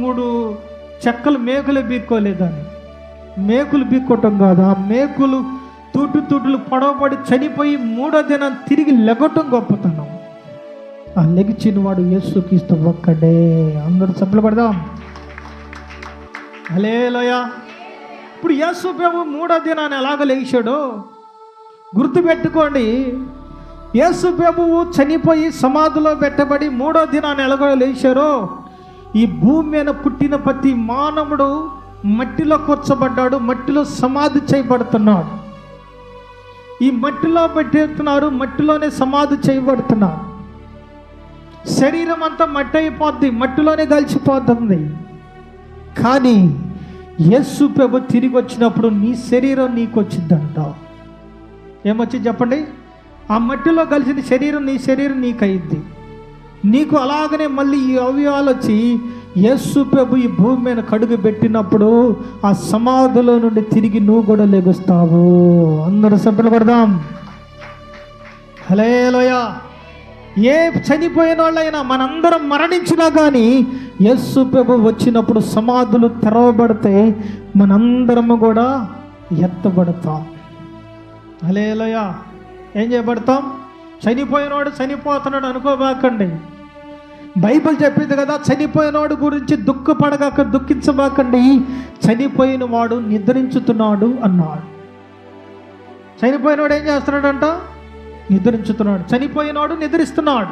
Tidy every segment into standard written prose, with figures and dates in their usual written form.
మూడు చెక్కలు మేకులు బీక్కోలేదని. మేకులు బీక్కోవటం కాదు, ఆ మేకులు తూటులు పొడవబడి చనిపోయి మూడో దినం తిరిగి లెగటం గొప్పతనం. ఆ లెగిచిన వాడు యేసుక్రీస్తు ఒక్కడే. అందరూ చప్పట్లు పడదాం. హల్లెలూయా. ఇప్పుడు యేసు ప్రభు మూడో దినాన్ని ఎలాగ లేచాడో గుర్తుపెట్టుకోండి. యేసు ప్రభువు చనిపోయి సమాధిలో పెట్టబడి మూడో దినాన్ని ఎలాగో లేచారో, ఈ భూమి మీద పుట్టిన ప్రతి మానవుడు మట్టిలో కూర్చబడ్డాడు, మట్టిలో సమాధి చేయబడుతున్నాడు. ఈ మట్టిలో పెట్టేస్తున్నారు, మట్టిలోనే సమాధి చేయబడుతున్నారు. శరీరం అంతా మట్టి అయిపోద్ది, మట్టిలోనే కలిసిపోతుంది. కానీ యేసు ప్రభు తిరిగి వచ్చినప్పుడు నీ శరీరం నీకు వచ్చిందంట. ఏమొచ్చింది చెప్పండి? ఆ మట్టిలో కలిసిన శరీరం నీ శరీరం నీకు అయింది. నీకు అలాగనే మళ్ళీ ఈ అవయవాలు వచ్చి యేసు ప్రభు ఈ భూమి మీద కడుగు పెట్టినప్పుడు ఆ సమాధిలో నుండి తిరిగి నువ్వు కూడా లెగుస్తావు. అందరూ సభ్యులు పడదాం. హల్లెలూయా. ఏ చనిపోయిన వాళ్ళైనా మనందరం మరణించినా కానీ యేసు ప్రభు వచ్చినప్పుడు సమాధులు తెరవబడితే మనందరము కూడా ఎత్తబడతాం. హల్లెలూయా. ఏం చేయబడతాం? చనిపోయినవాడు చనిపోతున్నాడు అనుకోబాకండి. బైబిల్ చెప్పింది కదా, చనిపోయినవాడు గురించి దుఃఖించబాకండి, చనిపోయిన వాడు నిద్రించుతున్నాడు అన్నాడు. చనిపోయినవాడు ఏం చేస్తున్నాడంట? నిద్రించుతున్నాడు. చనిపోయినవాడు నిద్రిస్తున్నాడు.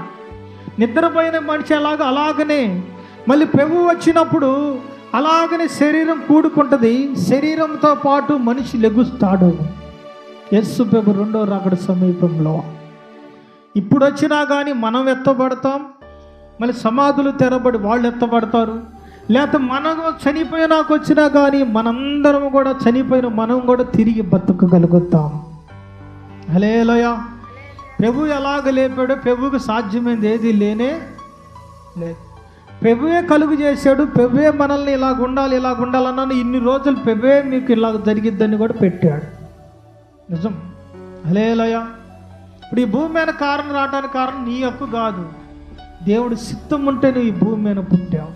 నిద్రపోయిన మనిషి అలాగనే మళ్ళీ ప్రభు వచ్చినప్పుడు అలాగనే శరీరం కూడుకుంటుంది, శరీరంతో పాటు మనిషి లెగుస్తాడు. యేసు ప్రభు రెండో రాకడ సమీపంలో. ఇప్పుడు వచ్చినా కానీ మనం ఎత్తబడతాం, మళ్ళీ సమాధులు తెరబడి వాళ్ళు ఎత్తబడతారు. లేకపోతే మనం చనిపోయినాకు వచ్చినా కానీ మనందరం కూడా చనిపోయిన మనం కూడా తిరిగి బతుకగలుగుతాం. హల్లెలూయా. ప్రభు ఎలాగ లేపాడో ప్రభువుకు సాధ్యమైంది ఏది లేనే లేదు. ప్రభువే కలుగు చేశాడు, ప్రభువే మనల్ని ఇలాగ ఉండాలన్నాను. ఇన్ని రోజులు ప్రభువే మీకు ఇలాగ జరిగిద్దని కూడా పెట్టాడు. నిజం. హల్లెలూయా. ఇప్పుడు ఈ భూమి మీద రావడానికి కారణం నీ హక్కు కాదు, దేవుడి చిత్తం ఉంటే నువ్వు ఈ భూమి మీద పుట్టావు.